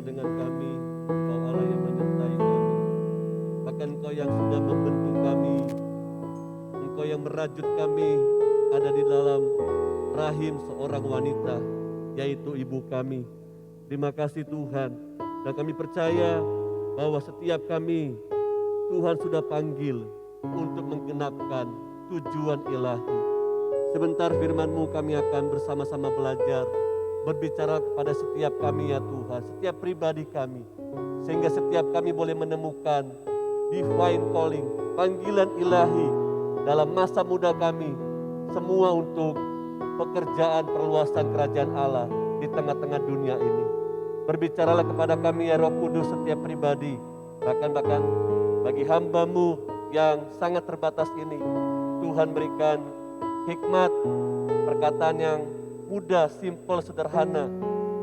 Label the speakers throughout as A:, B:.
A: dengan kami. Engkau Allah yang menyertai kami. Bahkan Engkau yang sudah membentuk kami. Engkau yang merajut kami ada di dalam rahim seorang wanita, yaitu ibu kami. Terima kasih Tuhan. Dan kami percaya bahwa setiap kami Tuhan sudah panggil untuk menggenapkan tujuan ilahi. Sebentar firman-Mu kami akan bersama-sama belajar, berbicara kepada setiap kami ya Tuhan, setiap pribadi kami. Sehingga setiap kami boleh menemukan divine calling, panggilan ilahi dalam masa muda kami. Semua untuk pekerjaan perluasan kerajaan Allah di tengah-tengah dunia ini. Berbicaralah kepada kami ya Roh Kudus setiap pribadi. Bahkan bagi hamba-Mu yang sangat terbatas ini, Tuhan berikan hikmat, perkataan yang mudah, simpel, sederhana,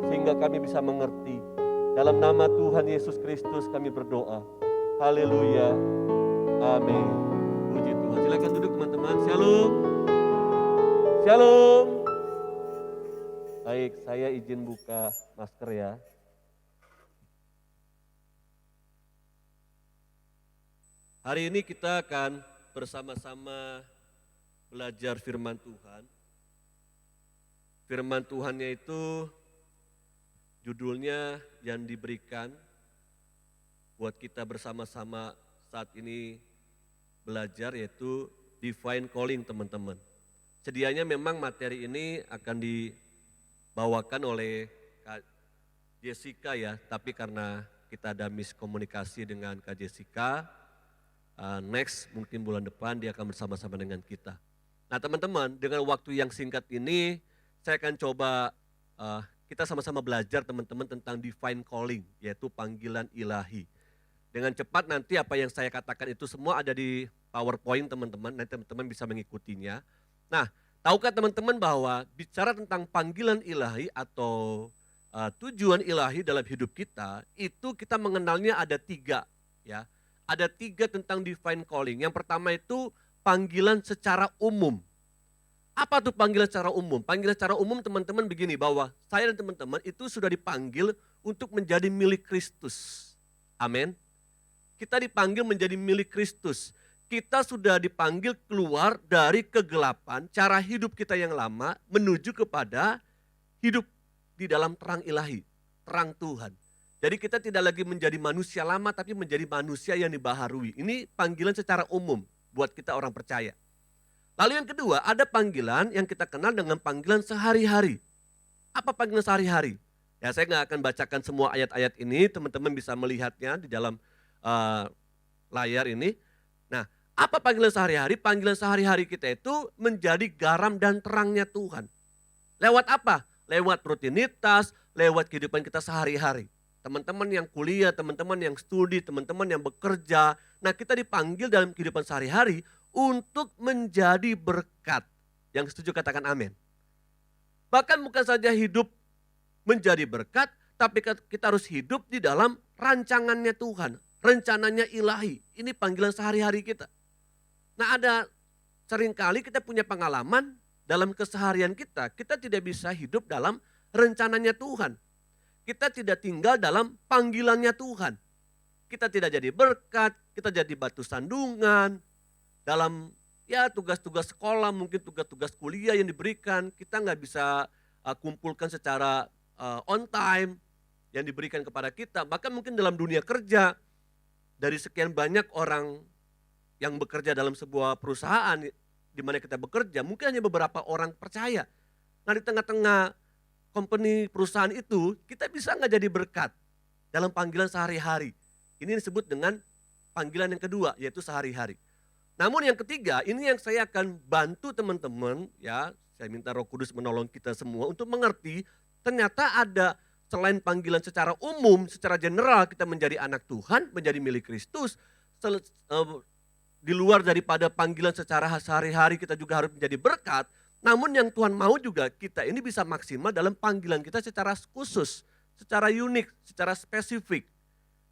A: sehingga kami bisa mengerti. Dalam nama Tuhan Yesus Kristus kami berdoa. Haleluya. Amin. Puji Tuhan. Silakan duduk teman-teman. Shalom. Shalom. Baik, saya izin buka masker ya. Hari ini kita akan bersama-sama belajar firman Tuhan. Firman Tuhannya itu judulnya yang diberikan buat kita bersama-sama saat ini belajar, yaitu Divine Calling, teman-teman. Sedianya memang materi ini akan dibawakan oleh Kak Jessica ya, tapi karena kita ada miskomunikasi dengan Kak Jessica, next mungkin bulan depan dia akan bersama-sama dengan kita. Nah teman-teman, dengan waktu yang singkat ini saya akan coba kita sama-sama belajar teman-teman tentang divine calling, yaitu panggilan ilahi. Dengan cepat nanti apa yang saya katakan itu semua ada di PowerPoint teman-teman, nanti teman-teman bisa mengikutinya. Nah, tahukah teman-teman bahwa bicara tentang panggilan ilahi atau tujuan ilahi dalam hidup kita, itu kita mengenalnya ada 3 ya. Ada 3 tentang divine calling. Yang pertama itu panggilan secara umum. Apa tuh panggilan secara umum? Panggilan secara umum teman-teman begini, bahwa saya dan teman-teman itu sudah dipanggil untuk menjadi milik Kristus. Amin. Kita dipanggil menjadi milik Kristus. Kita sudah dipanggil keluar dari kegelapan, cara hidup kita yang lama menuju kepada hidup di dalam terang ilahi, terang Tuhan. Jadi kita tidak lagi menjadi manusia lama, tapi menjadi manusia yang dibaharui. Ini panggilan secara umum buat kita orang percaya. Lalu yang kedua, ada panggilan yang kita kenal dengan panggilan sehari-hari. Apa panggilan sehari-hari? Ya saya nggak akan bacakan semua ayat-ayat ini, teman-teman bisa melihatnya di dalam layar ini. Nah, apa panggilan sehari-hari? Panggilan sehari-hari kita itu menjadi garam dan terangnya Tuhan. Lewat apa? Lewat rutinitas, lewat kehidupan kita sehari-hari. Teman-teman yang kuliah, teman-teman yang studi, teman-teman yang bekerja. Nah kita dipanggil dalam kehidupan sehari-hari untuk menjadi berkat. Yang setuju katakan amin. Bahkan bukan saja hidup menjadi berkat, tapi kita harus hidup di dalam rancangannya Tuhan. Rencananya ilahi. Ini panggilan sehari-hari kita. Nah ada seringkali kita punya pengalaman dalam keseharian kita. Kita tidak bisa hidup dalam rencananya Tuhan. Kita tidak tinggal dalam panggilannya Tuhan. Kita tidak jadi berkat, kita jadi batu sandungan. Dalam ya tugas-tugas sekolah, mungkin tugas-tugas kuliah yang diberikan, kita nggak bisa kumpulkan secara on time yang diberikan kepada kita. Bahkan mungkin dalam dunia kerja, dari sekian banyak orang yang bekerja dalam sebuah perusahaan di mana kita bekerja, mungkin hanya beberapa orang percaya. Nah di tengah-tengah company perusahaan itu, kita bisa nggak jadi berkat dalam panggilan sehari-hari. Ini disebut dengan panggilan yang kedua, yaitu sehari-hari. Namun yang ketiga, ini yang saya akan bantu teman-teman, ya, saya minta Roh Kudus menolong kita semua untuk mengerti, ternyata ada selain panggilan secara umum, secara general kita menjadi anak Tuhan, menjadi milik Kristus, di luar daripada panggilan secara sehari-hari kita juga harus menjadi berkat. Namun yang Tuhan mau juga kita ini bisa maksimal dalam panggilan kita secara khusus, secara unik, secara spesifik.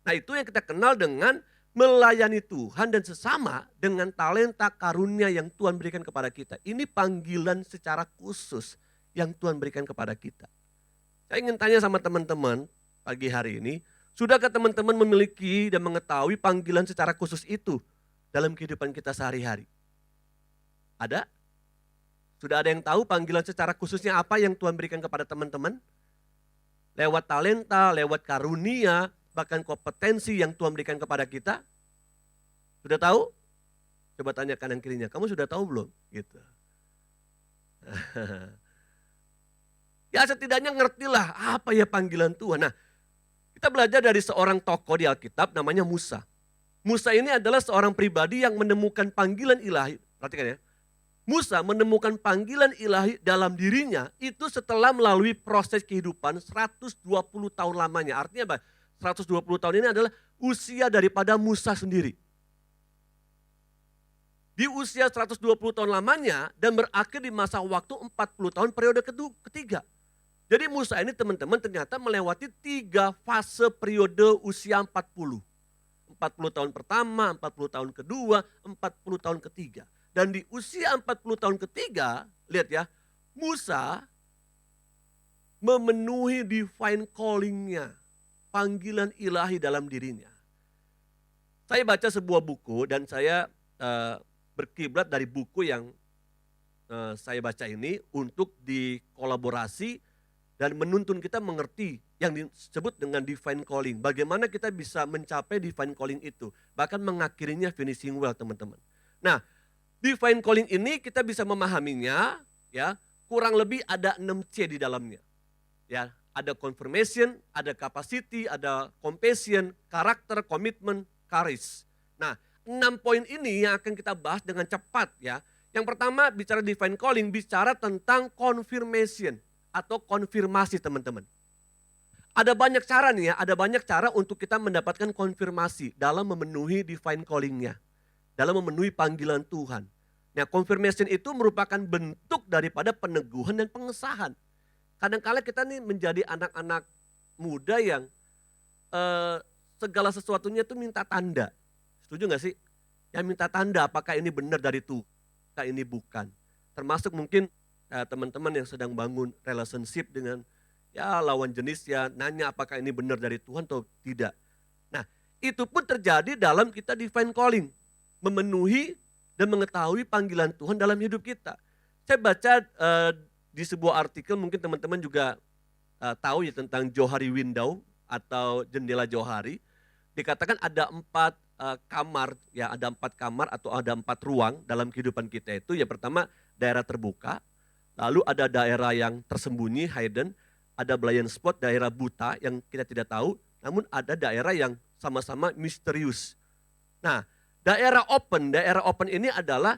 A: Nah itu yang kita kenal dengan melayani Tuhan dan sesama dengan talenta karunia yang Tuhan berikan kepada kita. Ini panggilan secara khusus yang Tuhan berikan kepada kita. Saya ingin tanya sama teman-teman, pagi hari ini, sudahkah teman-teman memiliki dan mengetahui panggilan secara khusus itu dalam kehidupan kita sehari-hari? Ada? Sudah ada yang tahu panggilan secara khususnya apa yang Tuhan berikan kepada teman-teman? Lewat talenta, lewat karunia, bahkan kompetensi yang Tuhan berikan kepada kita? Sudah tahu? Coba tanya kanan kirinya, kamu sudah tahu belum? Gitu. Ya setidaknya ngertilah apa ya panggilan Tuhan. Nah, kita belajar dari seorang tokoh di Alkitab namanya Musa. Musa ini adalah seorang pribadi yang menemukan panggilan ilahi. Perhatikan ya. Musa menemukan panggilan ilahi dalam dirinya itu setelah melalui proses kehidupan 120 tahun lamanya. Artinya apa? 120 tahun ini adalah usia daripada Musa sendiri. Di usia 120 tahun lamanya dan berakhir di masa waktu 40 tahun periode ketiga. Jadi Musa ini teman-teman ternyata melewati 3 fase periode usia 40. 40 tahun pertama, 40 tahun kedua, 40 tahun ketiga. Dan di usia 40 tahun ketiga, lihat ya, Musa memenuhi divine calling-nya, panggilan ilahi dalam dirinya. Saya baca sebuah buku dan saya berkiblat dari buku yang saya baca ini untuk dikolaborasi dan menuntun kita mengerti yang disebut dengan divine calling. Bagaimana kita bisa mencapai divine calling itu. Bahkan mengakhirinya finishing well teman-teman. Nah, divine calling ini kita bisa memahaminya ya kurang lebih ada 6C di dalamnya. Ya, ada confirmation, ada capacity, ada compassion, karakter, komitmen, charis. Nah, 6 poin ini yang akan kita bahas dengan cepat ya. Yang pertama bicara divine calling, bicara tentang confirmation atau konfirmasi teman-teman. Ada banyak cara nih ya, ada banyak cara untuk kita mendapatkan konfirmasi dalam memenuhi divine calling-nya. Dalam memenuhi panggilan Tuhan. Nah, confirmation itu merupakan bentuk daripada peneguhan dan pengesahan. Kadang-kala kita nih menjadi anak-anak muda yang segala sesuatunya itu minta tanda. Setuju gak sih? Yang minta tanda apakah ini benar dari Tuhan, apakah ini bukan. Termasuk mungkin teman-teman yang sedang bangun relationship dengan ya lawan jenis ya nanya apakah ini benar dari Tuhan atau tidak. Nah itu pun terjadi dalam kita divine calling. Memenuhi dan mengetahui panggilan Tuhan dalam hidup kita. Saya baca di sebuah artikel mungkin teman-teman juga tahu ya tentang Johari Window atau jendela Johari. Dikatakan ada 4 kamar, ya ada 4 kamar atau ada 4 ruang dalam kehidupan kita itu. Yang pertama daerah terbuka. Lalu ada daerah yang tersembunyi, hidden, ada blind spot, daerah buta yang kita tidak tahu, namun ada daerah yang sama-sama misterius. Nah, daerah open ini adalah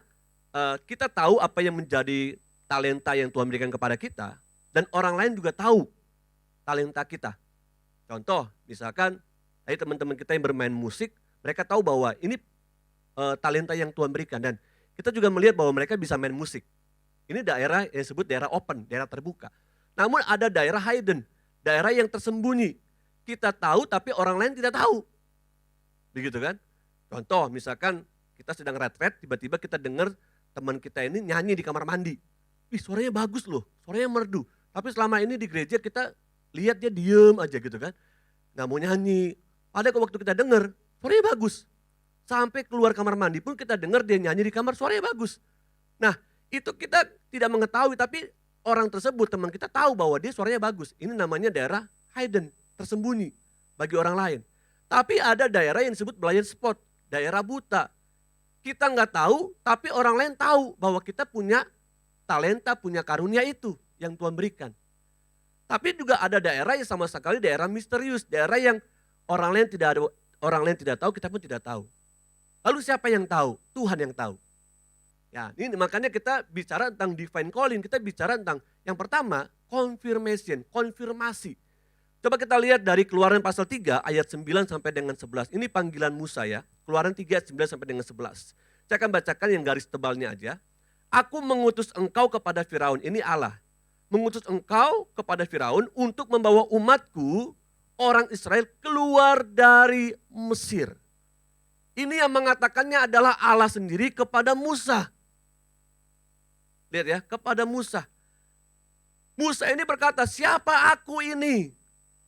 A: kita tahu apa yang menjadi talenta yang Tuhan berikan kepada kita, dan orang lain juga tahu talenta kita. Contoh, misalkan tadi teman-teman kita yang bermain musik, mereka tahu bahwa ini talenta yang Tuhan berikan, dan kita juga melihat bahwa mereka bisa main musik. Ini daerah yang disebut daerah open, daerah terbuka. Namun ada daerah hidden, daerah yang tersembunyi. Kita tahu tapi orang lain tidak tahu. Begitu kan? Contoh misalkan kita sedang retret, tiba-tiba kita dengar teman kita ini nyanyi di kamar mandi. Ih suaranya bagus loh, suaranya merdu. Tapi selama ini di gereja kita lihat dia diem aja gitu kan. Nggak mau nyanyi. Padahal waktu kita dengar, suaranya bagus. Sampai keluar kamar mandi pun kita dengar dia nyanyi di kamar, suaranya bagus. Nah, itu kita tidak mengetahui, tapi orang tersebut, teman kita tahu bahwa dia suaranya bagus. Ini namanya daerah hidden, tersembunyi bagi orang lain. Tapi ada daerah yang disebut blind spot, daerah buta. Kita nggak tahu, tapi orang lain tahu bahwa kita punya talenta, punya karunia itu yang Tuhan berikan. Tapi juga ada daerah yang sama sekali daerah misterius, daerah yang orang lain tidak tahu, kita pun tidak tahu. Lalu siapa yang tahu? Tuhan yang tahu. Ya, ini makanya kita bicara tentang divine calling, kita bicara tentang yang pertama, confirmation, konfirmasi. Coba kita lihat dari Keluaran pasal 3 ayat 9 sampai dengan 11. Ini panggilan Musa ya, Keluaran 3 ayat 9 sampai dengan 11. Saya akan bacakan yang garis tebalnya aja. Aku mengutus engkau kepada Firaun, ini Allah. Mengutus engkau kepada Firaun untuk membawa umatku, orang Israel keluar dari Mesir. Ini yang mengatakannya adalah Allah sendiri kepada Musa. Lihat ya, kepada Musa. Musa ini berkata, siapa aku ini?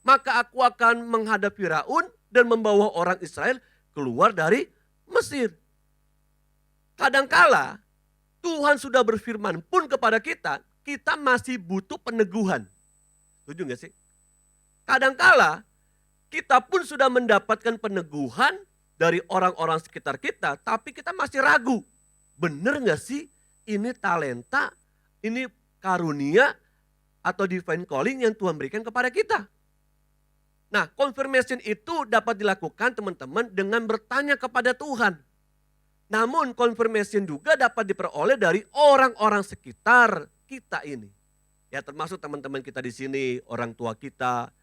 A: maka aku akan menghadap Firaun dan membawa orang Israel keluar dari Mesir. Kadangkala Tuhan sudah berfirman pun kepada kita, kita masih butuh peneguhan. Setuju gak sih? Kadangkala kita pun sudah mendapatkan peneguhan dari orang-orang sekitar kita, tapi kita masih ragu. Bener gak sih ini talenta, ini karunia, atau divine calling yang Tuhan berikan kepada kita? Nah, confirmation itu dapat dilakukan teman-teman dengan bertanya kepada Tuhan. Namun confirmation juga dapat diperoleh dari orang-orang sekitar kita ini. Ya, termasuk teman-teman kita di sini, orang tua kita.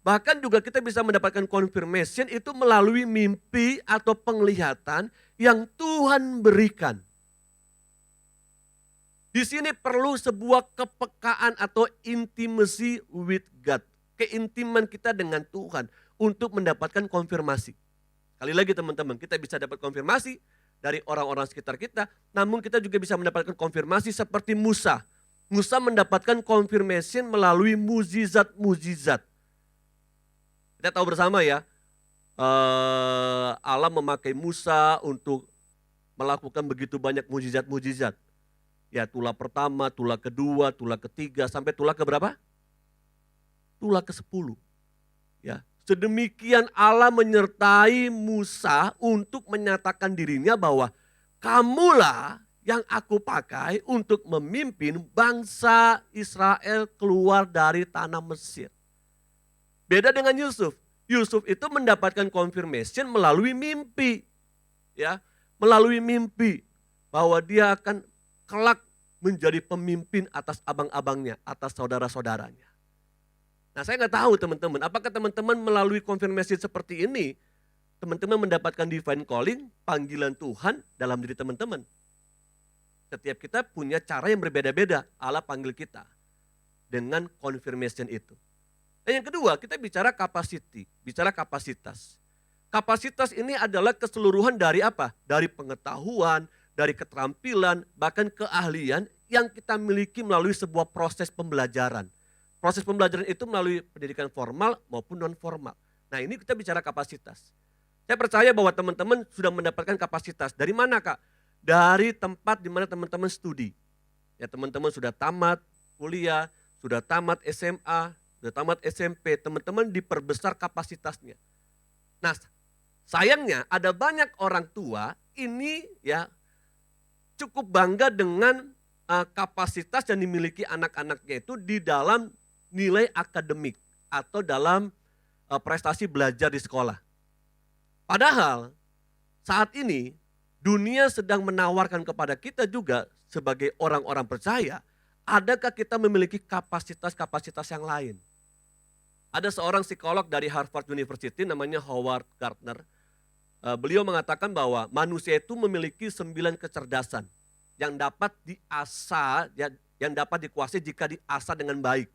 A: Bahkan juga kita bisa mendapatkan confirmation itu melalui mimpi atau penglihatan yang Tuhan berikan. Di sini perlu sebuah kepekaan atau intimacy with God. Keintiman kita dengan Tuhan untuk mendapatkan konfirmasi. Kali lagi teman-teman, kita bisa dapat konfirmasi dari orang-orang sekitar kita, namun kita juga bisa mendapatkan konfirmasi seperti Musa. Musa mendapatkan confirmation melalui mujizat-mujizat. Kita tahu bersama ya, Allah memakai Musa untuk melakukan begitu banyak mujizat-mujizat. Ya, tulah pertama, tulah kedua, tulah ketiga, sampai tulah keberapa? Tulah ke-10. Ya, sedemikian Allah menyertai Musa untuk menyatakan dirinya bahwa kamulah yang aku pakai untuk memimpin bangsa Israel keluar dari tanah Mesir. Beda dengan Yusuf. Yusuf itu mendapatkan confirmation melalui mimpi. Ya, melalui mimpi bahwa dia akan kelak menjadi pemimpin atas abang-abangnya, atas saudara-saudaranya. Nah, saya nggak tahu teman-teman, apakah teman-teman melalui konfirmasi seperti ini, teman-teman mendapatkan divine calling, panggilan Tuhan dalam diri teman-teman. Setiap kita punya cara yang berbeda-beda, Allah panggil kita dengan confirmation itu. Dan yang kedua, kita bicara capacity, bicara kapasitas. Kapasitas ini adalah keseluruhan dari apa? Dari pengetahuan, dari keterampilan, bahkan keahlian yang kita miliki melalui sebuah proses pembelajaran. Proses pembelajaran itu melalui pendidikan formal maupun non formal. Nah, ini kita bicara kapasitas. Saya percaya bahwa teman-teman sudah mendapatkan kapasitas. Dari mana, Kak? Dari tempat di mana teman-teman studi. Ya, teman-teman sudah tamat kuliah, sudah tamat SMA, sudah tamat SMP, teman-teman diperbesar kapasitasnya. Nah, sayangnya ada banyak orang tua ini ya cukup bangga dengan kapasitas yang dimiliki anak-anaknya itu di dalam nilai akademik atau dalam prestasi belajar di sekolah. Padahal saat ini dunia sedang menawarkan kepada kita juga sebagai orang-orang percaya, adakah kita memiliki kapasitas-kapasitas yang lain? Ada seorang psikolog dari Harvard University namanya Howard Gardner. Beliau mengatakan bahwa manusia itu memiliki 9 kecerdasan yang dapat diasah, yang dapat dikuasai jika diasah dengan baik.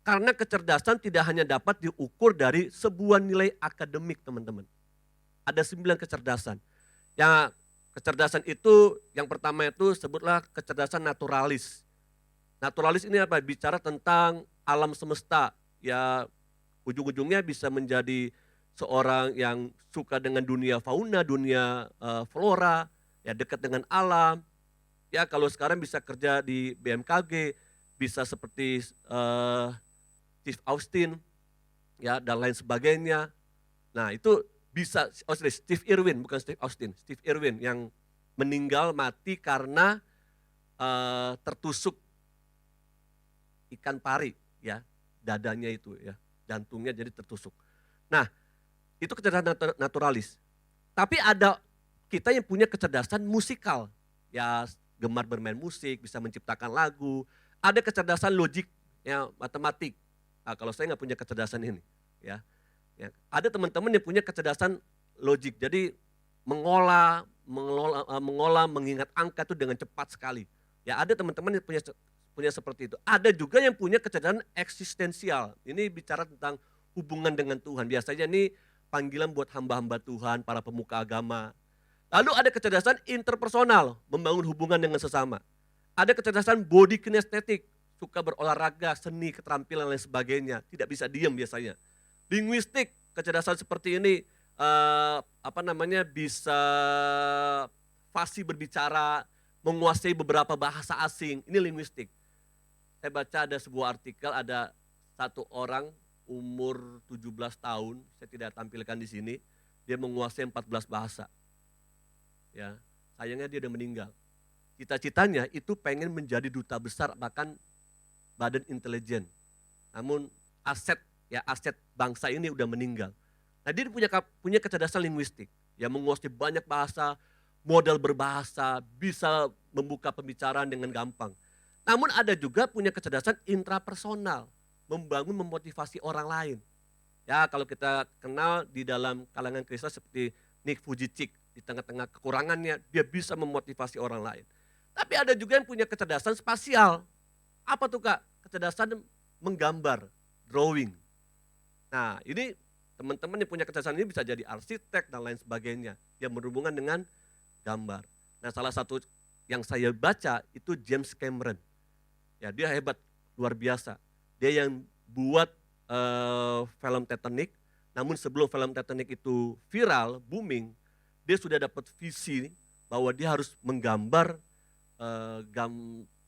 A: Karena kecerdasan tidak hanya dapat diukur dari sebuah nilai akademik, teman-teman. Ada 9 kecerdasan. Yang kecerdasan itu, yang pertama itu sebutlah kecerdasan naturalis. Naturalis ini apa? Bicara tentang alam semesta. Ya, ujung-ujungnya bisa menjadi seorang yang suka dengan dunia fauna, dunia flora, ya dekat dengan alam. Ya, kalau sekarang bisa kerja di BMKG, bisa seperti Steve Austin, ya dan lain sebagainya. Nah, itu bisa, Steve Irwin, bukan Steve Austin, Steve Irwin yang meninggal mati karena tertusuk ikan pari, ya dadanya itu, ya jantungnya jadi tertusuk. Nah, itu kecerdasan naturalis. Tapi ada kita yang punya kecerdasan musikal, ya gemar bermain musik, bisa menciptakan lagu. Ada kecerdasan logik, ya matematik. Nah, kalau saya nggak punya kecerdasan ini, ya. Ada teman-teman yang punya kecerdasan logik, jadi mengolah, mengingat angka itu dengan cepat sekali. Ya, ada teman-teman yang punya seperti itu. Ada juga yang punya kecerdasan eksistensial. Ini bicara tentang hubungan dengan Tuhan. Biasanya ini panggilan buat hamba-hamba Tuhan, para pemuka agama. Lalu ada kecerdasan interpersonal, membangun hubungan dengan sesama. Ada kecerdasan body kinesthetic, suka berolahraga, seni, keterampilan, dan lain sebagainya. Tidak bisa diam biasanya. Linguistik, kecerdasan seperti ini bisa fasih berbicara, menguasai beberapa bahasa asing, ini linguistik. Saya baca ada sebuah artikel, ada satu orang umur 17 tahun, saya tidak tampilkan di sini, dia menguasai 14 bahasa. Ya, sayangnya dia udah meninggal. Cita-citanya itu pengen menjadi duta besar bahkan badan intelijen. Namun aset bangsa ini udah meninggal. Nah, dia punya kecerdasan linguistik, ya menguasai banyak bahasa, modal berbahasa, bisa membuka pembicaraan dengan gampang. Namun ada juga punya kecerdasan intrapersonal, membangun memotivasi orang lain. Ya, kalau kita kenal di dalam kalangan Kristen seperti Nick Vujicic, di tengah-tengah kekurangannya dia bisa memotivasi orang lain. Tapi ada juga yang punya kecerdasan spasial. Apa tuh Kak? Kecerdasan menggambar, drawing. Nah, ini teman-teman yang punya kecerdasan ini bisa jadi arsitek dan lain sebagainya yang berhubungan dengan gambar. Nah, salah satu yang saya baca itu James Cameron. Ya, dia hebat, luar biasa. Dia yang buat film Titanic, namun sebelum film Titanic itu viral, booming, dia sudah dapat visi bahwa dia harus menggambar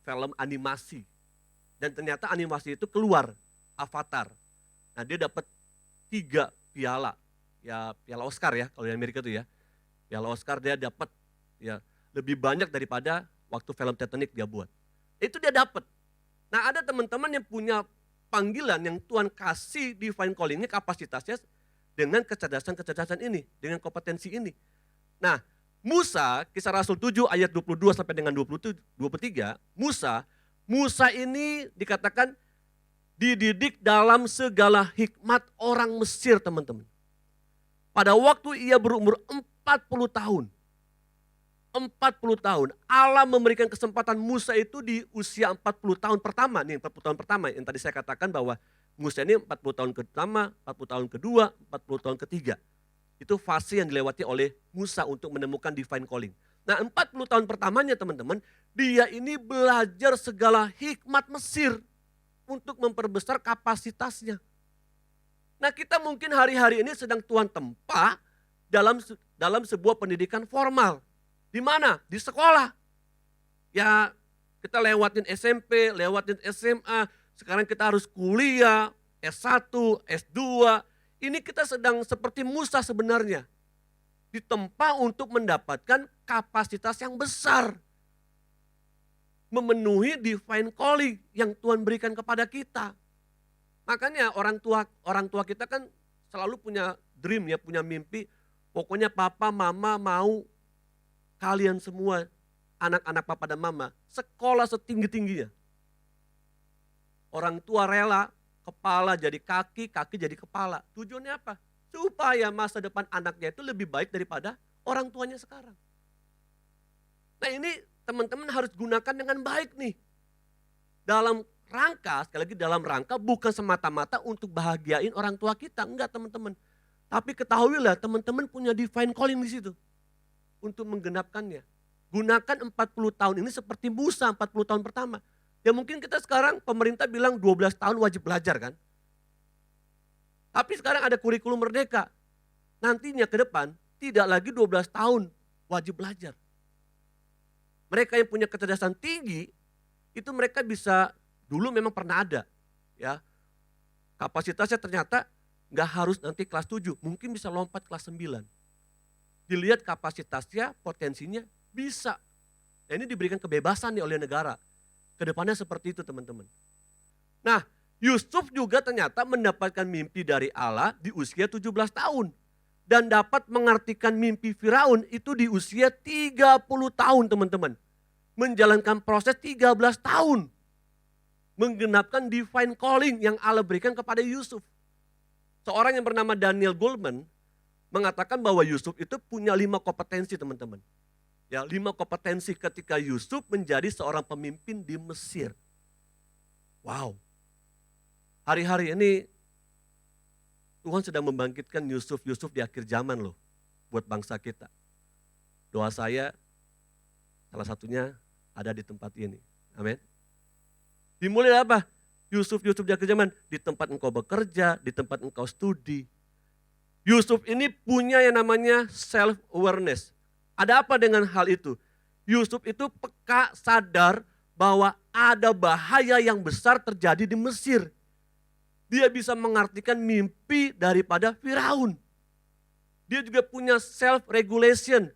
A: film animasi. Dan ternyata animasi itu keluar, Avatar. Nah, dia dapat 3 piala, ya piala Oscar ya, kalau di Amerika itu ya. Piala Oscar dia dapat ya lebih banyak daripada waktu film Titanic dia buat. Itu dia dapat. Nah, ada teman-teman yang punya panggilan yang Tuhan kasih divine callingnya kapasitasnya dengan kecerdasan-kecerdasan ini, dengan kompetensi ini. Nah, Musa, Kisah Rasul 7 ayat 22 sampai dengan 23, Musa ini dikatakan dididik dalam segala hikmat orang Mesir, teman-teman. Pada waktu ia berumur 40 tahun. 40 tahun. Allah memberikan kesempatan Musa itu di usia 40 tahun pertama. Nih 40 tahun pertama yang tadi saya katakan bahwa Musa ini 40 tahun pertama, 40 tahun kedua, 40 tahun ketiga. Itu fase yang dilewati oleh Musa untuk menemukan divine calling. Nah 40 tahun pertamanya teman-teman, dia ini belajar segala hikmat Mesir untuk memperbesar kapasitasnya. Nah kita mungkin hari-hari ini sedang Tuhan tempa dalam sebuah pendidikan formal. Di mana? Di sekolah. Ya kita lewatin SMP, lewatin SMA, sekarang kita harus kuliah, S1, S2. Ini kita sedang seperti Musa sebenarnya. Ditempa untuk mendapatkan kapasitas yang besar. Memenuhi divine calling yang Tuhan berikan kepada kita. Makanya orang tua kita kan selalu punya dream ya, punya mimpi. Pokoknya papa, mama mau kalian semua, anak-anak papa dan mama, sekolah setinggi-tingginya. Orang tua rela, kepala jadi kaki, kaki jadi kepala. Tujuannya apa? Supaya masa depan anaknya itu lebih baik daripada orang tuanya sekarang. Nah ini teman-teman harus gunakan dengan baik nih. Dalam rangka, sekali lagi dalam rangka bukan semata-mata untuk bahagiain orang tua kita. Enggak teman-teman. Tapi ketahuilah teman-teman punya divine calling di situ. Untuk menggenapkannya. Gunakan 40 tahun ini seperti Musa 40 tahun pertama. Ya mungkin kita sekarang pemerintah bilang 12 tahun wajib belajar kan. Tapi sekarang ada kurikulum merdeka. Nantinya ke depan tidak lagi 12 tahun wajib belajar. Mereka yang punya kecerdasan tinggi itu mereka bisa, dulu memang pernah ada ya. Kapasitasnya ternyata nggak harus nanti kelas 7, mungkin bisa lompat kelas 9. Dilihat kapasitasnya, potensinya bisa. Nah, ini diberikan kebebasan nih oleh negara. Kedepannya seperti itu teman-teman. Nah Yusuf juga ternyata mendapatkan mimpi dari Allah di usia 17 tahun. Dan dapat mengartikan mimpi Firaun itu di usia 30 tahun teman-teman. Menjalankan proses 13 tahun. Menggenapkan divine calling yang Allah berikan kepada Yusuf. Seorang yang bernama Daniel Goleman mengatakan bahwa Yusuf itu punya 5 kompetensi teman-teman. Ya, 5 kompetensi ketika Yusuf menjadi seorang pemimpin di Mesir. Wow. Hari-hari ini Tuhan sedang membangkitkan Yusuf-Yusuf di akhir zaman loh buat bangsa kita. Doa saya salah satunya ada di tempat ini. Amin. Dimulai apa? Yusuf dia kerja mana? Di tempat engkau bekerja, di tempat engkau studi. Yusuf ini punya yang namanya self-awareness. Ada apa dengan hal itu? Yusuf itu peka sadar bahwa ada bahaya yang besar terjadi di Mesir. Dia bisa mengartikan mimpi daripada Firaun. Dia juga punya self-regulation.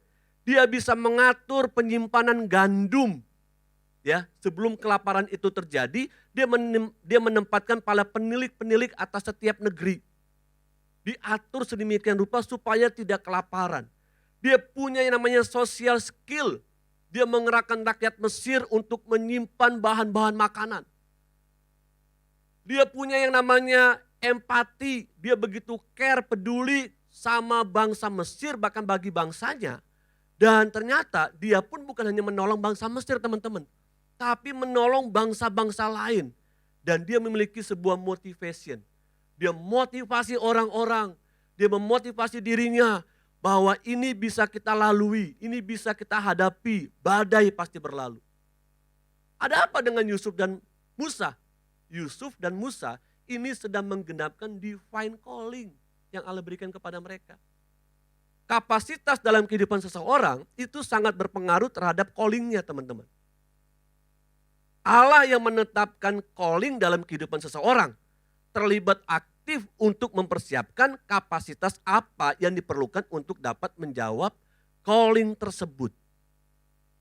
A: Dia bisa mengatur penyimpanan gandum. Ya, sebelum kelaparan itu terjadi, dia menempatkan para penilik-penilik atas setiap negeri. Diatur sedemikian rupa supaya tidak kelaparan. Dia punya yang namanya social skill. Dia mengerahkan rakyat Mesir untuk menyimpan bahan-bahan makanan. Dia punya yang namanya empati. Dia begitu care, peduli sama bangsa Mesir, bahkan bagi bangsanya. Dan ternyata dia pun bukan hanya menolong bangsa Mesir, teman-teman. Tapi menolong bangsa-bangsa lain. Dan dia memiliki sebuah motivation. Dia motivasi orang-orang, dia memotivasi dirinya bahwa ini bisa kita lalui, ini bisa kita hadapi, badai pasti berlalu. Ada apa dengan Yusuf dan Musa? Yusuf dan Musa ini sedang menggenapkan divine calling yang Allah berikan kepada mereka. Kapasitas dalam kehidupan seseorang itu sangat berpengaruh terhadap callingnya, teman-teman. Allah yang menetapkan calling dalam kehidupan seseorang terlibat aktif untuk mempersiapkan kapasitas apa yang diperlukan untuk dapat menjawab calling tersebut.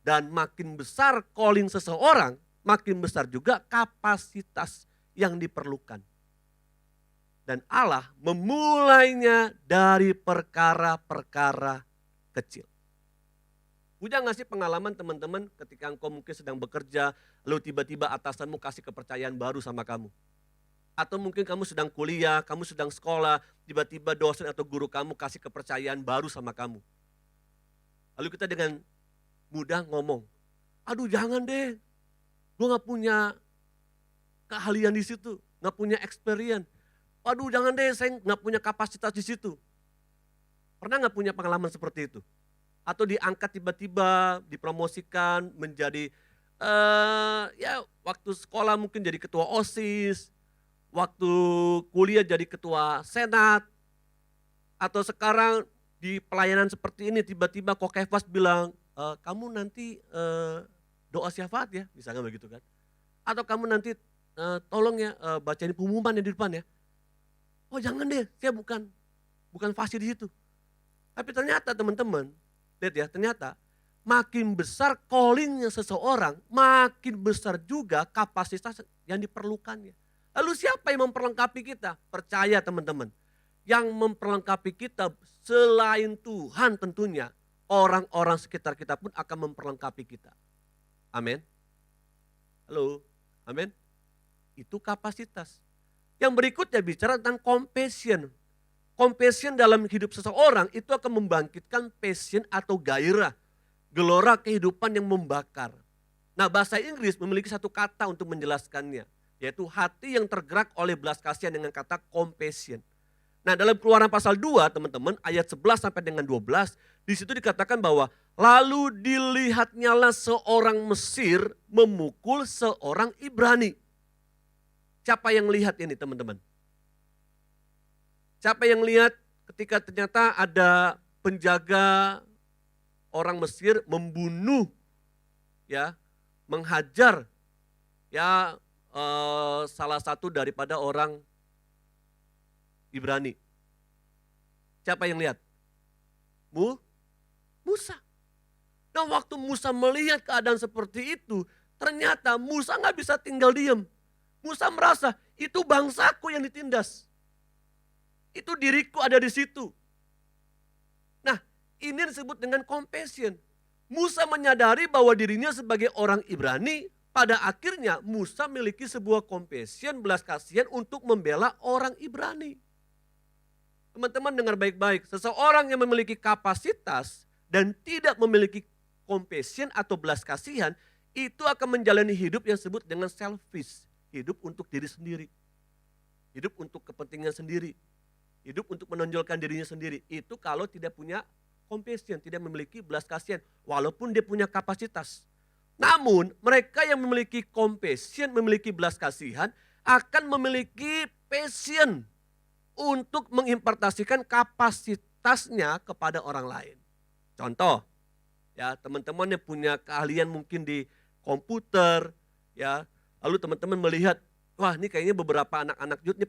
A: Dan makin besar calling seseorang, makin besar juga kapasitas yang diperlukan. Dan Allah memulainya dari perkara-perkara kecil. Punya gak sih pengalaman teman-teman ketika engkau mungkin sedang bekerja, lalu tiba-tiba atasanmu kasih kepercayaan baru sama kamu? Atau mungkin kamu sedang kuliah, kamu sedang sekolah, tiba-tiba dosen atau guru kamu kasih kepercayaan baru sama kamu. Lalu kita dengan mudah ngomong, aduh jangan deh, gue gak punya keahlian di situ, gak punya experience. Waduh jangan deh, saya gak punya kapasitas di situ. Pernah gak punya pengalaman seperti itu? Atau diangkat tiba-tiba, dipromosikan menjadi, ya waktu sekolah mungkin jadi ketua OSIS, waktu kuliah jadi ketua senat, atau sekarang di pelayanan seperti ini tiba-tiba kok Kefas bilang, kamu nanti doa syafaat ya, misalnya begitu kan. Atau kamu nanti tolong ya bacain pengumuman di depan ya. Oh jangan deh, saya bukan fasih di situ. Tapi ternyata teman-teman, lihat ya, ternyata makin besar callingnya seseorang, makin besar juga kapasitas yang diperlukannya. Lalu siapa yang memperlengkapi kita? Percaya teman-teman, yang memperlengkapi kita selain Tuhan tentunya, orang-orang sekitar kita pun akan memperlengkapi kita. Amin. Halo, amin. Itu kapasitas. Yang berikutnya bicara tentang compassion. Compassion dalam hidup seseorang itu akan membangkitkan passion atau gairah. Gelora kehidupan yang membakar. Nah bahasa Inggris memiliki satu kata untuk menjelaskannya. Yaitu hati yang tergerak oleh belas kasihan dengan kata compassion. Nah dalam Keluaran pasal 2 teman-teman ayat 11 sampai dengan 12. Di situ dikatakan bahwa lalu dilihatnyalah seorang Mesir memukul seorang Ibrani. Siapa yang lihat ini teman-teman? Siapa yang lihat ketika ternyata ada penjaga orang Mesir membunuh, ya, menghajar, ya, salah satu daripada orang Ibrani. Siapa yang lihat? Musa. Nah waktu Musa melihat keadaan seperti itu, ternyata Musa gak bisa tinggal diam. Musa merasa itu bangsaku yang ditindas. Itu diriku ada di situ. Nah ini disebut dengan compassion. Musa menyadari bahwa dirinya sebagai orang Ibrani, pada akhirnya Musa memiliki sebuah compassion, belas kasihan untuk membela orang Ibrani. Teman-teman dengar baik-baik, seseorang yang memiliki kapasitas dan tidak memiliki compassion atau belas kasihan, itu akan menjalani hidup yang disebut dengan selfish. Hidup untuk diri sendiri. Hidup untuk kepentingan sendiri. Hidup untuk menonjolkan dirinya sendiri. Itu kalau tidak punya compassion, tidak memiliki belas kasihan. Walaupun dia punya kapasitas. Namun mereka yang memiliki compassion, memiliki belas kasihan akan memiliki passion untuk mengimpartasikan kapasitasnya kepada orang lain. Contoh, ya teman-teman yang punya keahlian mungkin di komputer, ya lalu teman-teman melihat, wah ini kayaknya beberapa anak-anak youth ini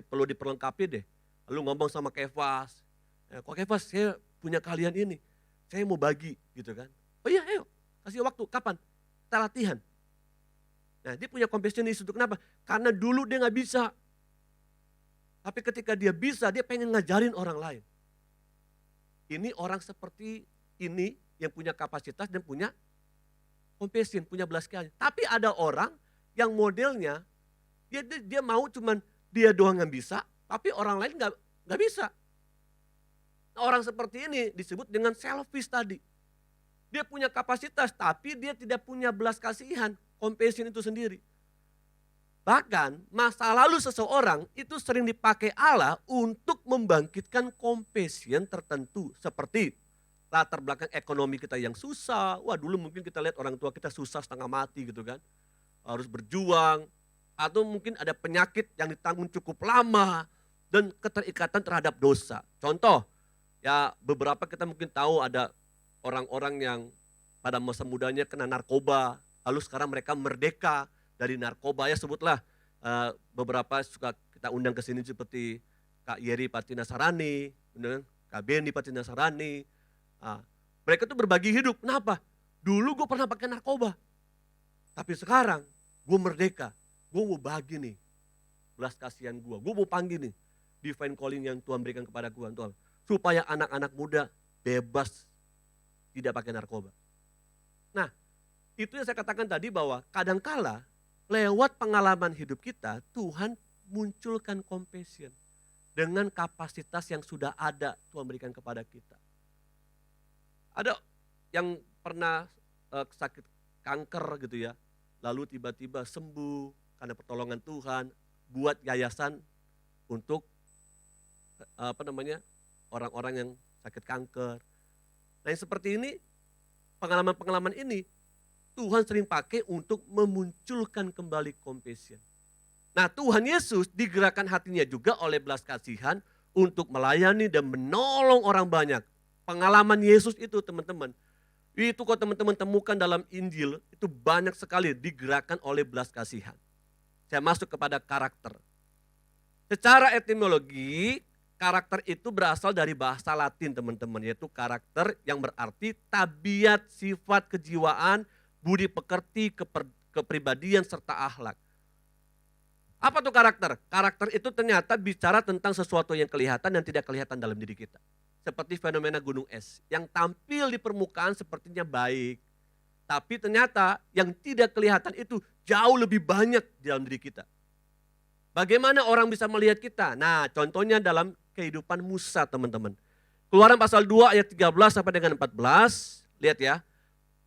A: perlu diperlengkapi deh. Lalu ngomong sama Kefas, kok Kefas saya punya keahlian ini, saya mau bagi gitu kan. Oh iya ayo, kasih waktu, kapan? Kita latihan. Nah dia punya compassion di situ, kenapa? Karena dulu dia nggak bisa. Tapi ketika dia bisa, dia pengen ngajarin orang lain. Ini orang seperti ini yang punya kapasitas dan punya compassion, punya belas kasihan. Tapi ada orang yang modelnya, dia mau cuman dia doang yang bisa, tapi orang lain nggak bisa. Nah, orang seperti ini disebut dengan selfish tadi. Dia punya kapasitas, tapi dia tidak punya belas kasihan, compassion itu sendiri. Bahkan masa lalu seseorang itu sering dipakai Allah untuk membangkitkan compassion tertentu. Seperti latar belakang ekonomi kita yang susah. Wah dulu mungkin kita lihat orang tua kita susah setengah mati gitu kan. Harus berjuang. Atau mungkin ada penyakit yang ditanggung cukup lama. Dan keterikatan terhadap dosa. Contoh, ya beberapa kita mungkin tahu ada orang-orang yang pada masa mudanya kena narkoba. Lalu sekarang mereka merdeka dari narkoba, ya sebutlah beberapa suka kita undang ke sini seperti Kak Yeri Patinasarani, Kak Beni Patinasarani. Mereka tuh berbagi hidup, kenapa? Dulu gue pernah pakai narkoba, tapi sekarang gue merdeka, gue mau bagi nih belas kasihan gue mau panggil nih divine calling yang Tuhan berikan kepada gue, Tuhan, supaya anak-anak muda bebas tidak pakai narkoba. Nah, itu yang saya katakan tadi bahwa kadangkala lewat pengalaman hidup kita, Tuhan munculkan compassion dengan kapasitas yang sudah ada Tuhan berikan kepada kita. Ada yang pernah sakit kanker gitu ya, lalu tiba-tiba sembuh karena pertolongan Tuhan, buat yayasan untuk orang-orang yang sakit kanker. Nah yang seperti ini, pengalaman-pengalaman ini Tuhan sering pakai untuk memunculkan kembali compassion. Nah Tuhan Yesus digerakkan hatinya juga oleh belas kasihan untuk melayani dan menolong orang banyak. Pengalaman Yesus itu teman-teman, itu kok teman-teman temukan dalam Injil, itu banyak sekali digerakkan oleh belas kasihan. Saya masuk kepada karakter. Secara etimologi, karakter itu berasal dari bahasa Latin teman-teman, yaitu karakter yang berarti tabiat, sifat, kejiwaan, budi pekerti, kepribadian, serta akhlak. Apa tuh karakter? Karakter itu ternyata bicara tentang sesuatu yang kelihatan dan tidak kelihatan dalam diri kita. Seperti fenomena gunung es, yang tampil di permukaan sepertinya baik. Tapi ternyata yang tidak kelihatan itu jauh lebih banyak di dalam diri kita. Bagaimana orang bisa melihat kita? Nah contohnya dalam kehidupan Musa teman-teman. Keluaran pasal 2 ayat 13 sampai dengan 14, lihat ya.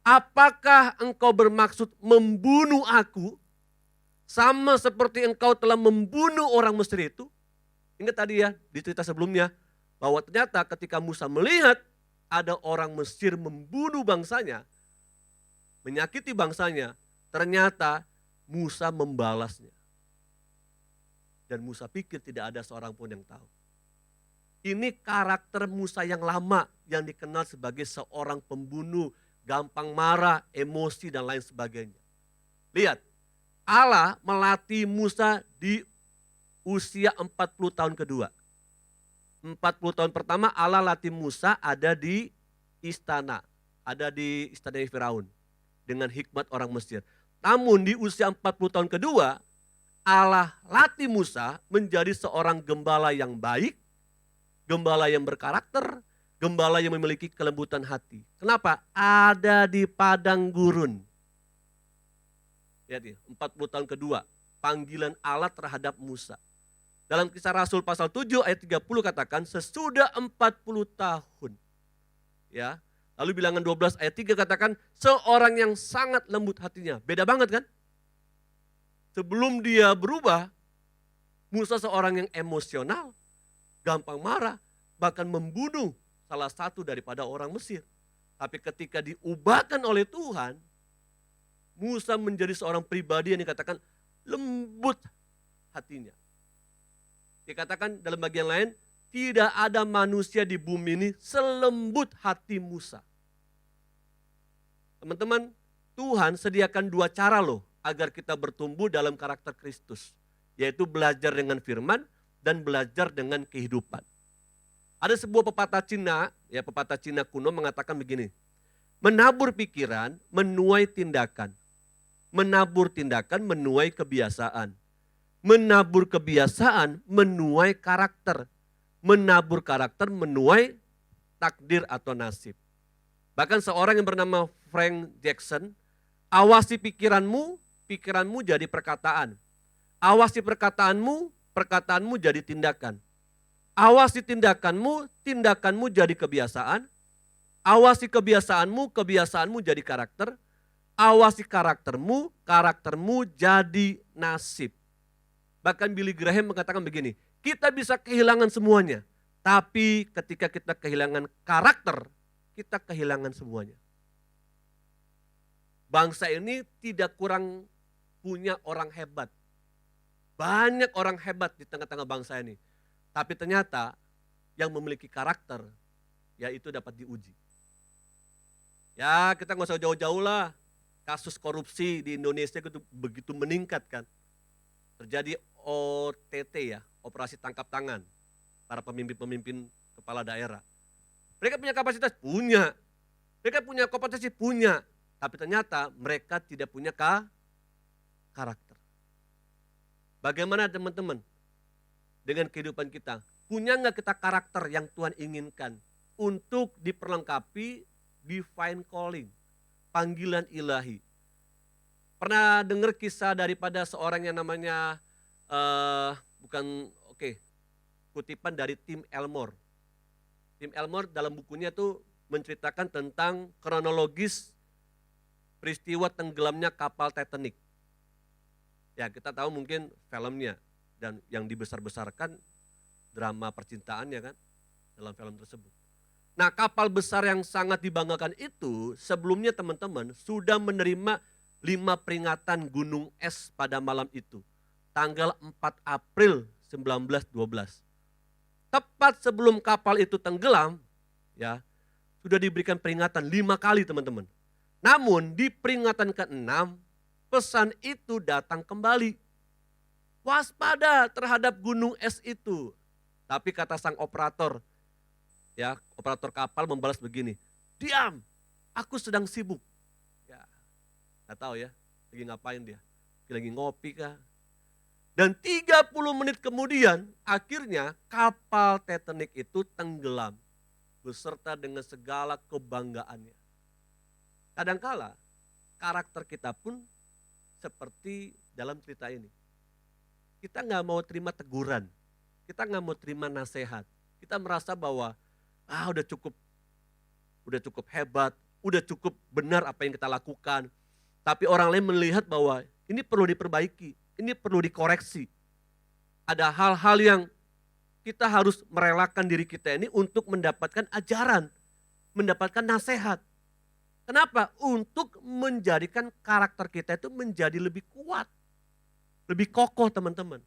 A: Apakah engkau bermaksud membunuh aku sama seperti engkau telah membunuh orang Mesir itu? Ingat tadi ya di cerita sebelumnya bahwa ternyata ketika Musa melihat ada orang Mesir membunuh bangsanya, menyakiti bangsanya, ternyata Musa membalasnya. Dan Musa pikir tidak ada seorang pun yang tahu. Ini karakter Musa yang lama yang dikenal sebagai seorang pembunuh, gampang marah, emosi dan lain sebagainya. Lihat, Allah melatih Musa di usia 40 tahun kedua. 40 tahun pertama Allah latih Musa ada di istana Firaun dengan hikmat orang Mesir. Namun di usia 40 tahun kedua, Allah latih Musa menjadi seorang gembala yang baik, gembala yang berkarakter, gembala yang memiliki kelembutan hati. Kenapa? Ada di padang gurun. Lihat ya, 40 tahun kedua, panggilan Allah terhadap Musa. Dalam Kisah Rasul pasal 7 ayat 30 katakan, sesudah 40 tahun. Ya, lalu bilangan 12 ayat 3 katakan, seorang yang sangat lembut hatinya. Beda banget kan? Sebelum dia berubah, Musa seorang yang emosional, gampang marah, bahkan membunuh salah satu daripada orang Mesir. Tapi ketika diubahkan oleh Tuhan, Musa menjadi seorang pribadi yang dikatakan lembut hatinya. Dikatakan dalam bagian lain, tidak ada manusia di bumi ini selembut hati Musa. Teman-teman, Tuhan sediakan 2 cara loh agar kita bertumbuh dalam karakter Kristus. Yaitu belajar dengan firman dan belajar dengan kehidupan. Ada sebuah pepatah Cina kuno mengatakan begini. Menabur pikiran, menuai tindakan. Menabur tindakan, menuai kebiasaan. Menabur kebiasaan, menuai karakter. Menabur karakter, menuai takdir atau nasib. Bahkan seorang yang bernama Frank Jackson, awasi pikiranmu, pikiranmu jadi perkataan. Awasi perkataanmu, perkataanmu jadi tindakan. Awasi tindakanmu, tindakanmu jadi kebiasaan. Awasi kebiasaanmu, kebiasaanmu jadi karakter. Awasi karaktermu, karaktermu jadi nasib. Bahkan Billy Graham mengatakan begini, kita bisa kehilangan semuanya. Tapi ketika kita kehilangan karakter, kita kehilangan semuanya. Bangsa ini tidak kurang punya orang hebat. Banyak orang hebat di tengah-tengah bangsa ini. Tapi ternyata yang memiliki karakter, ya itu dapat diuji. Ya kita nggak usah jauh-jauh lah. Kasus korupsi di Indonesia itu begitu meningkat kan. Terjadi OTT ya, operasi tangkap tangan. Para pemimpin-pemimpin kepala daerah. Mereka punya kapasitas? Punya. Mereka punya kompetensi? Punya. Tapi ternyata mereka tidak punya karakter. Bagaimana teman-teman dengan kehidupan kita? Punya nggak kita karakter yang Tuhan inginkan untuk diperlengkapi divine calling, panggilan ilahi. Pernah dengar kisah daripada seorang yang namanya, kutipan dari Tim Elmore. Tim Elmore dalam bukunya tuh menceritakan tentang kronologis peristiwa tenggelamnya kapal Titanic. Ya kita tahu mungkin filmnya dan yang dibesar-besarkan drama percintaannya kan dalam film tersebut. Nah kapal besar yang sangat dibanggakan itu sebelumnya teman-teman sudah menerima 5 peringatan gunung es pada malam itu. Tanggal 4 April 1912. Tepat sebelum kapal itu tenggelam, ya sudah diberikan peringatan 5 kali teman-teman. Namun di peringatan ke-6, pesan itu datang kembali. Waspada terhadap gunung es itu. Tapi kata sang operator, ya operator kapal membalas begini, diam, aku sedang sibuk. Ya, nggak tahu ya, lagi ngapain dia, lagi ngopi kah? Dan 30 menit kemudian akhirnya kapal Titanic itu tenggelam beserta dengan segala kebanggaannya. Kadangkala karakter kita pun seperti dalam cerita ini. Kita nggak mau terima teguran, kita nggak mau terima nasihat. Kita merasa bahwa udah cukup hebat, udah cukup benar apa yang kita lakukan. Tapi orang lain melihat bahwa ini perlu diperbaiki, ini perlu dikoreksi. Ada hal-hal yang kita harus merelakan diri kita ini untuk mendapatkan ajaran, mendapatkan nasihat. Kenapa? Untuk menjadikan karakter kita itu menjadi lebih kuat, lebih kokoh teman-teman.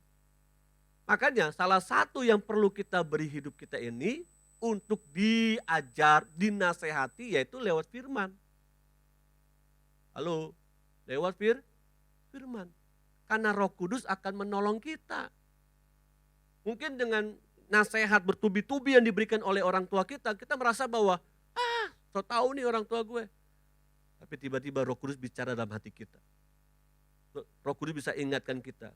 A: Makanya salah satu yang perlu kita beri hidup kita ini untuk diajar, dinasehati yaitu lewat firman. Halo, lewat firman. Karena Roh Kudus akan menolong kita. Mungkin dengan nasihat bertubi-tubi yang diberikan oleh orang tua kita, kita merasa bahwa, so tahu nih orang tua gue. Tapi tiba-tiba Roh Kudus bicara dalam hati kita. Roh Kudus bisa ingatkan kita.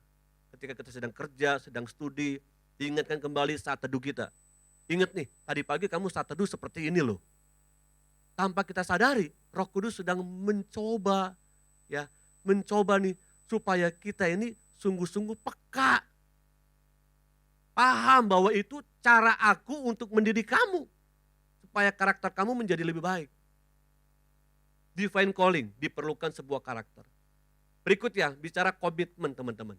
A: Ketika kita sedang kerja, sedang studi, diingatkan kembali saat teduh kita. Ingat nih, tadi pagi kamu saat teduh seperti ini loh. Tanpa kita sadari, Roh Kudus sedang mencoba nih supaya kita ini sungguh-sungguh peka. Paham bahwa itu cara aku untuk mendidik kamu. Supaya karakter kamu menjadi lebih baik. Divine calling, diperlukan sebuah karakter. Berikut ya, bicara komitmen teman-teman.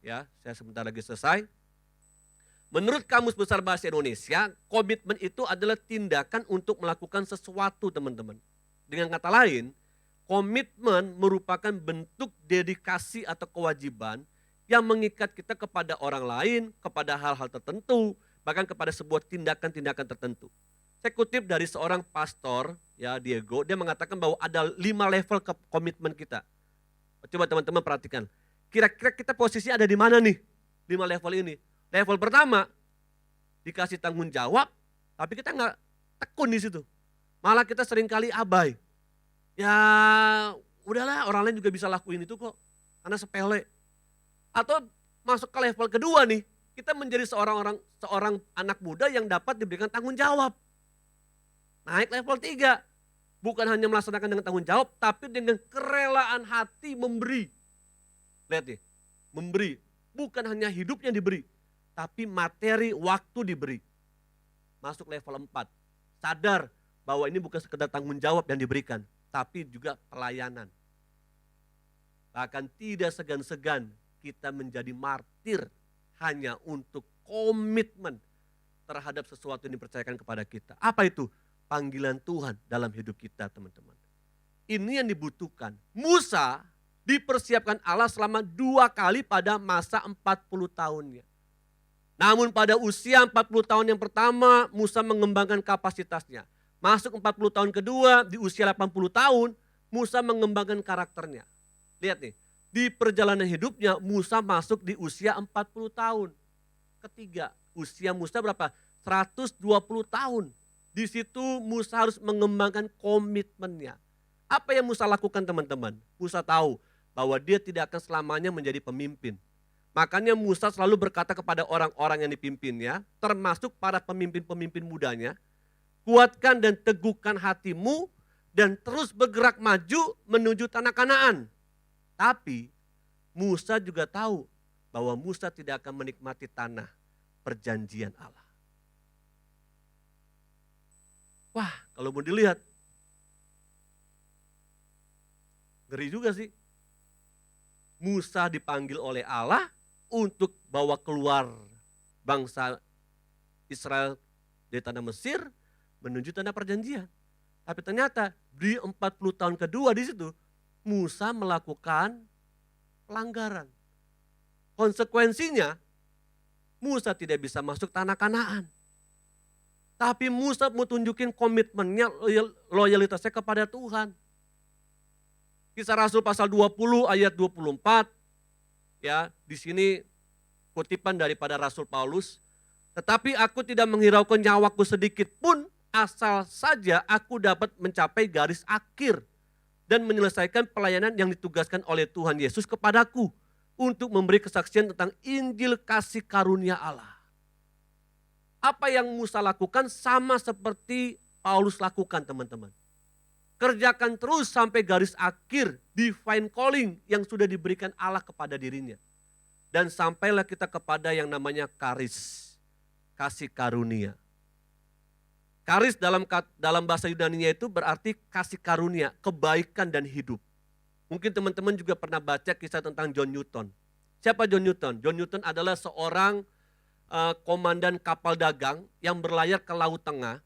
A: Ya, saya sebentar lagi selesai. Menurut Kamus Besar Bahasa Indonesia, komitmen itu adalah tindakan untuk melakukan sesuatu teman-teman. Dengan kata lain, komitmen merupakan bentuk dedikasi atau kewajiban yang mengikat kita kepada orang lain, kepada hal-hal tertentu, bahkan kepada sebuah tindakan-tindakan tertentu. Saya kutip dari seorang pastor, ya Diego, dia mengatakan bahwa ada 5 level komitmen kita. Coba teman-teman perhatikan, kira-kira kita posisi ada di mana nih 5 level ini. Level pertama, dikasih tanggung jawab, tapi kita nggak tekun di situ. Malah kita seringkali abai. Ya udahlah, orang lain juga bisa lakuin itu kok, karena sepele. Atau masuk ke level kedua nih, kita menjadi seorang anak muda yang dapat diberikan tanggung jawab. Naik level 3, bukan hanya melaksanakan dengan tanggung jawab, tapi dengan kerelaan hati memberi. Lihat nih, memberi. Bukan hanya hidup yang diberi, tapi materi, waktu diberi. Masuk level 4, sadar bahwa ini bukan sekedar tanggung jawab yang diberikan, tapi juga pelayanan. Bahkan tidak segan-segan kita menjadi martir hanya untuk komitmen terhadap sesuatu yang dipercayakan kepada kita. Apa itu? Panggilan Tuhan dalam hidup kita, teman-teman. Ini yang dibutuhkan. Musa dipersiapkan Allah selama 2 kali pada masa 40 tahunnya. Namun pada usia 40 tahun yang pertama, Musa mengembangkan kapasitasnya. Masuk 40 tahun kedua, di usia 80 tahun, Musa mengembangkan karakternya. Lihat nih, di perjalanan hidupnya Musa masuk di usia 40 tahun. Ketiga, usia Musa berapa? 120 tahun. Di situ Musa harus mengembangkan komitmennya. Apa yang Musa lakukan, teman-teman? Musa tahu bahwa dia tidak akan selamanya menjadi pemimpin. Makanya Musa selalu berkata kepada orang-orang yang dipimpinnya, termasuk para pemimpin-pemimpin mudanya, kuatkan dan teguhkan hatimu dan terus bergerak maju menuju tanah Kanaan. Tapi Musa juga tahu bahwa Musa tidak akan menikmati tanah perjanjian Allah. Wah, kalau mau dilihat, ngeri juga sih. Musa dipanggil oleh Allah untuk bawa keluar bangsa Israel dari tanah Mesir menuju tanah perjanjian. Tapi ternyata di 40 tahun kedua di situ, Musa melakukan pelanggaran. Konsekuensinya, Musa tidak bisa masuk tanah Kanaan. Tapi Musa mau tunjukin komitmennya, loyalitasnya kepada Tuhan. Kisah Rasul pasal 20 ayat 24, ya di sini kutipan daripada Rasul Paulus. Tetapi aku tidak menghiraukan nyawaku sedikit pun, asal saja aku dapat mencapai garis akhir dan menyelesaikan pelayanan yang ditugaskan oleh Tuhan Yesus kepadaku untuk memberi kesaksian tentang Injil kasih karunia Allah. Apa yang Musa lakukan sama seperti Paulus lakukan, teman-teman. Kerjakan terus sampai garis akhir divine calling yang sudah diberikan Allah kepada dirinya. Dan sampailah kita kepada yang namanya karis, kasih karunia. Karis dalam bahasa Yunaninya itu berarti kasih karunia, kebaikan dan hidup. Mungkin teman-teman juga pernah baca kisah tentang John Newton. Siapa John Newton? John Newton adalah seorang komandan kapal dagang yang berlayar ke Laut Tengah.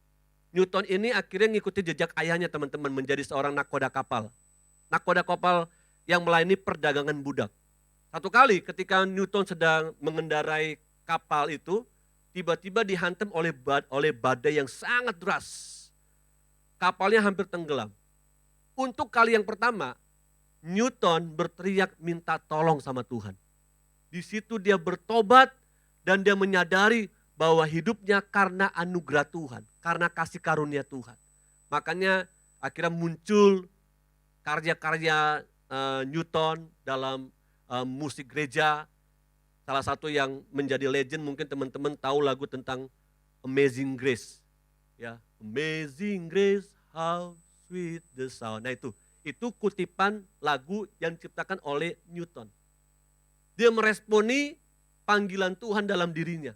A: Newton ini akhirnya ngikuti jejak ayahnya, teman-teman, menjadi seorang nakoda kapal. Nakoda kapal yang melayani perdagangan budak. Satu kali ketika Newton sedang mengendarai kapal itu, tiba-tiba dihantam oleh badai yang sangat deras. Kapalnya hampir tenggelam. Untuk kali yang pertama, Newton berteriak minta tolong sama Tuhan. Di situ dia bertobat dan dia menyadari bahwa hidupnya karena anugerah Tuhan, karena kasih karunia Tuhan. Makanya akhirnya muncul karya-karya Newton dalam musik gereja. Salah satu yang menjadi legend, mungkin teman-teman tahu lagu tentang Amazing Grace. Ya, Amazing Grace, how sweet the sound. Nah itu kutipan lagu yang diciptakan oleh Newton. Dia meresponi panggilan Tuhan dalam dirinya.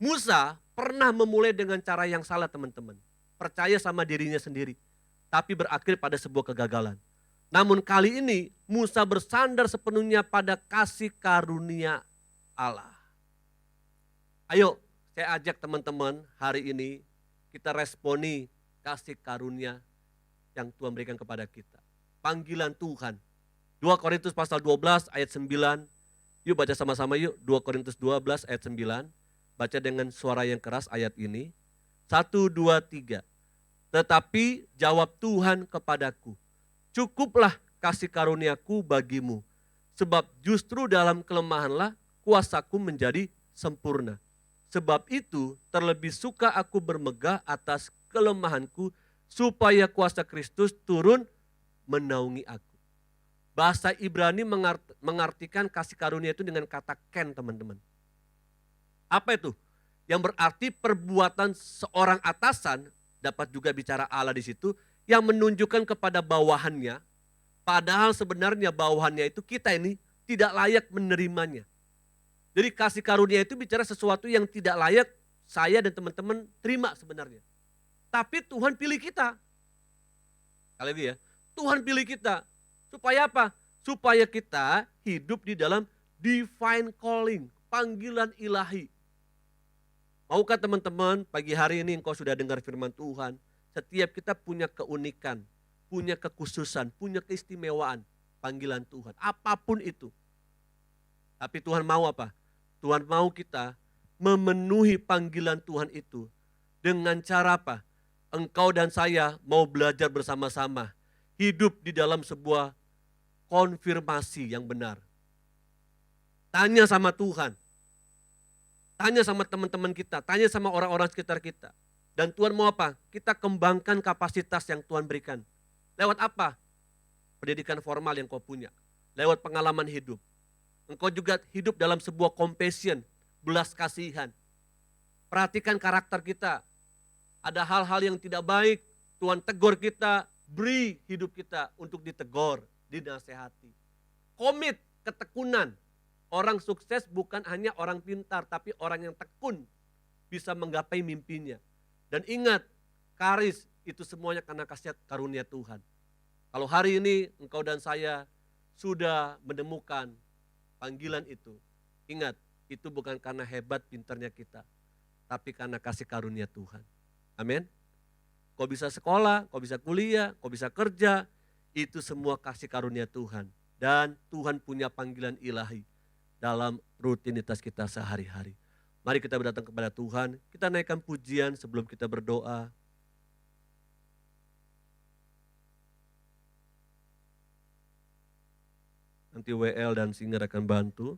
A: Musa pernah memulai dengan cara yang salah, teman-teman. Percaya sama dirinya sendiri, tapi berakhir pada sebuah kegagalan. Namun kali ini Musa bersandar sepenuhnya pada kasih karunia Allah. Ayo, saya ajak teman-teman hari ini kita responi kasih karunia yang Tuhan berikan kepada kita. Panggilan Tuhan. 2 Korintus pasal 12 ayat 9, Yuk baca sama-sama yuk, 2 Korintus 12 ayat 9. Baca dengan suara yang keras ayat ini. 1, 2, 3. Tetapi jawab Tuhan kepadaku, cukuplah kasih karuniaku bagimu, sebab justru dalam kelemahanlah kuasaku menjadi sempurna. Sebab itu terlebih suka aku bermegah atas kelemahanku, supaya kuasa Kristus turun menaungi aku. Bahasa Ibrani mengartikan kasih karunia itu dengan kata ken, teman-teman. Apa itu? Yang berarti perbuatan seorang atasan, dapat juga bicara Allah di situ, yang menunjukkan kepada bawahannya, padahal sebenarnya bawahannya itu kita ini tidak layak menerimanya. Jadi kasih karunia itu bicara sesuatu yang tidak layak saya dan teman-teman terima sebenarnya. Tapi Tuhan pilih kita. Sekali lagi ya, Tuhan pilih kita. Supaya apa? Supaya kita hidup di dalam divine calling, panggilan ilahi. Maukah teman-teman pagi hari ini engkau sudah dengar firman Tuhan, setiap kita punya keunikan, punya kekhususan, punya keistimewaan, panggilan Tuhan, apapun itu. Tapi Tuhan mau apa? Tuhan mau kita memenuhi panggilan Tuhan itu dengan cara apa? Engkau dan saya mau belajar bersama-sama, hidup di dalam sebuah konfirmasi yang benar. Tanya sama Tuhan, tanya sama teman-teman kita, tanya sama orang-orang sekitar kita. Dan Tuhan mau apa? Kita kembangkan kapasitas yang Tuhan berikan. Lewat apa? Pendidikan formal yang kau punya. Lewat pengalaman hidup. Engkau juga hidup dalam sebuah compassion, belas kasihan. Perhatikan karakter kita. Ada hal-hal yang tidak baik, Tuhan tegur kita, beri hidup kita untuk ditegur, dinasehati. Komit, ketekunan. Orang sukses bukan hanya orang pintar, tapi orang yang tekun bisa menggapai mimpinya. Dan ingat, karis itu semuanya karena kasih karunia Tuhan. Kalau hari ini engkau dan saya sudah menemukan panggilan itu, ingat, itu bukan karena hebat pintarnya kita, tapi karena kasih karunia Tuhan. Amin. Kau bisa sekolah, kau bisa kuliah, kau bisa kerja, itu semua kasih karunia Tuhan. Dan Tuhan punya panggilan ilahi dalam rutinitas kita sehari-hari. Mari kita berdatang kepada Tuhan, kita naikkan pujian sebelum kita berdoa. Nanti WL dan Singer akan bantu.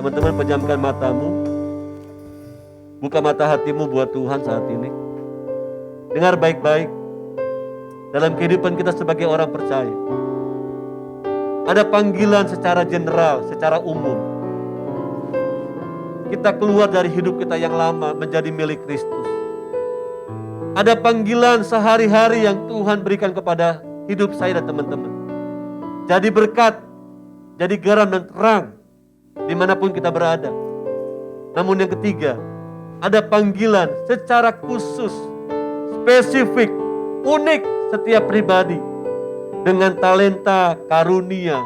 A: Teman-teman, pejamkan matamu. Buka mata hatimu buat Tuhan saat ini. Dengar baik-baik. Dalam kehidupan kita sebagai orang percaya, ada panggilan secara general, secara umum. Kita keluar dari hidup kita yang lama menjadi milik Kristus. Ada panggilan sehari-hari yang Tuhan berikan kepada hidup saya dan teman-teman. Jadi berkat, jadi garam dan terang dimanapun kita berada. Namun yang ketiga, ada panggilan secara khusus, spesifik, unik setiap pribadi dengan talenta karunia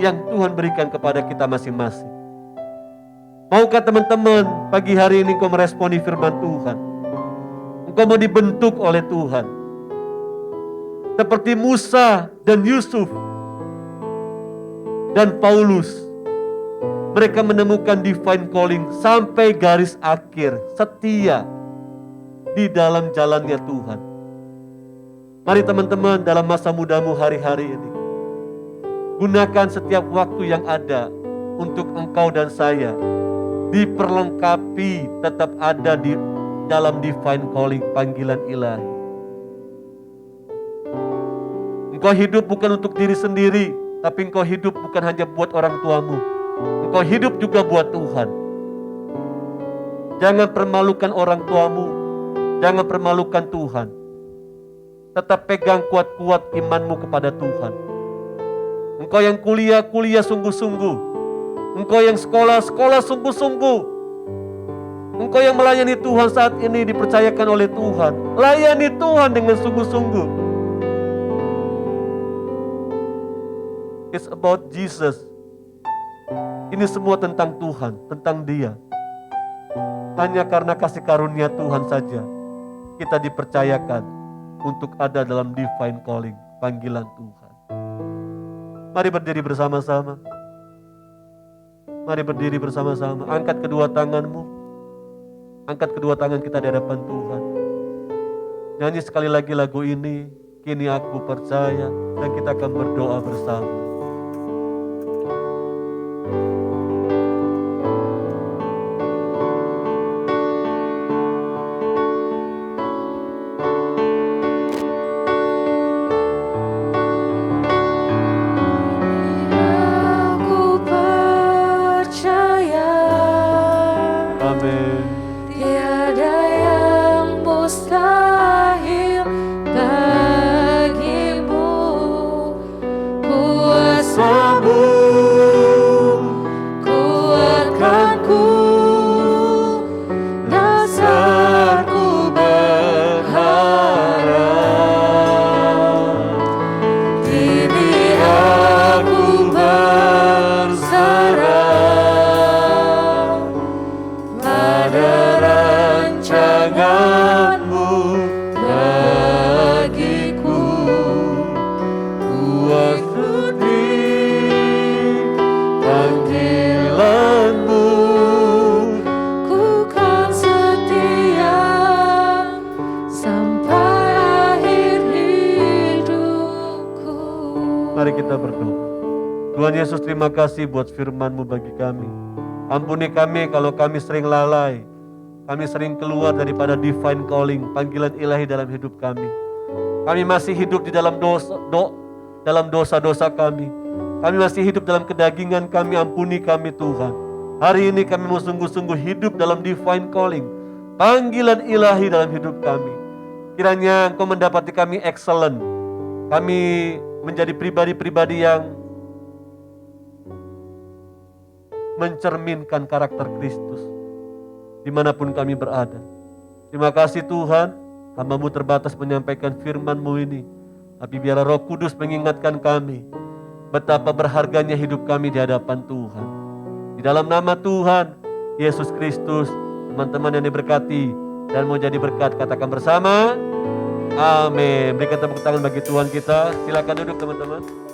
A: yang Tuhan berikan kepada kita masing-masing. Maukah teman-teman pagi hari ini engkau meresponi firman Tuhan? Engkau mau dibentuk oleh Tuhan. Seperti Musa dan Yusuf dan Paulus. Mereka menemukan divine calling sampai garis akhir, setia di dalam jalannya Tuhan. Mari teman-teman, dalam masa mudamu hari-hari ini, gunakan setiap waktu yang ada untuk engkau dan saya diperlengkapi, tetap ada di dalam divine calling, panggilan ilahi. Engkau hidup bukan untuk diri sendiri, tapi engkau hidup bukan hanya buat orang tuamu. Engkau hidup juga buat Tuhan. Jangan permalukan orang tuamu, jangan permalukan Tuhan. Tetap pegang kuat-kuat imanmu kepada Tuhan. Engkau yang kuliah sungguh-sungguh. Engkau yang sekolah sungguh-sungguh. Engkau yang melayani Tuhan saat ini dipercayakan oleh Tuhan. Layani Tuhan dengan sungguh-sungguh. It's about Jesus. Ini semua tentang Tuhan, tentang Dia. Hanya karena kasih karunia Tuhan saja kita dipercayakan untuk ada dalam divine calling, panggilan Tuhan. Mari berdiri bersama-sama. Mari berdiri bersama-sama. Angkat kedua tanganmu. Angkat kedua tangan kita di hadapan Tuhan. Nyanyi sekali lagi lagu ini, Kini Aku Percaya, dan kita akan berdoa bersama. Tuhan Yesus, terima kasih buat firman-Mu bagi kami. Ampuni kami kalau kami sering lalai, kami sering keluar daripada divine calling, panggilan ilahi dalam hidup kami. Kami masih hidup di dalam dosa-dosa kami. Kami masih hidup dalam kedagingan kami, ampuni kami Tuhan. Hari ini kami mau sungguh-sungguh hidup dalam divine calling, panggilan ilahi dalam hidup kami. Kiranya Engkau mendapati kami excellent. Kami menjadi pribadi-pribadi yang mencerminkan karakter Kristus dimanapun kami berada. Terima kasih Tuhan, hamba-Mu terbatas menyampaikan firman-Mu ini, tapi biarlah Roh Kudus mengingatkan kami betapa berharganya hidup kami di hadapan Tuhan. Di dalam nama Tuhan Yesus Kristus, teman-teman yang diberkati dan mau jadi berkat, katakan bersama, amin. Berikan tepuk tangan bagi Tuhan kita. Silakan duduk teman-teman.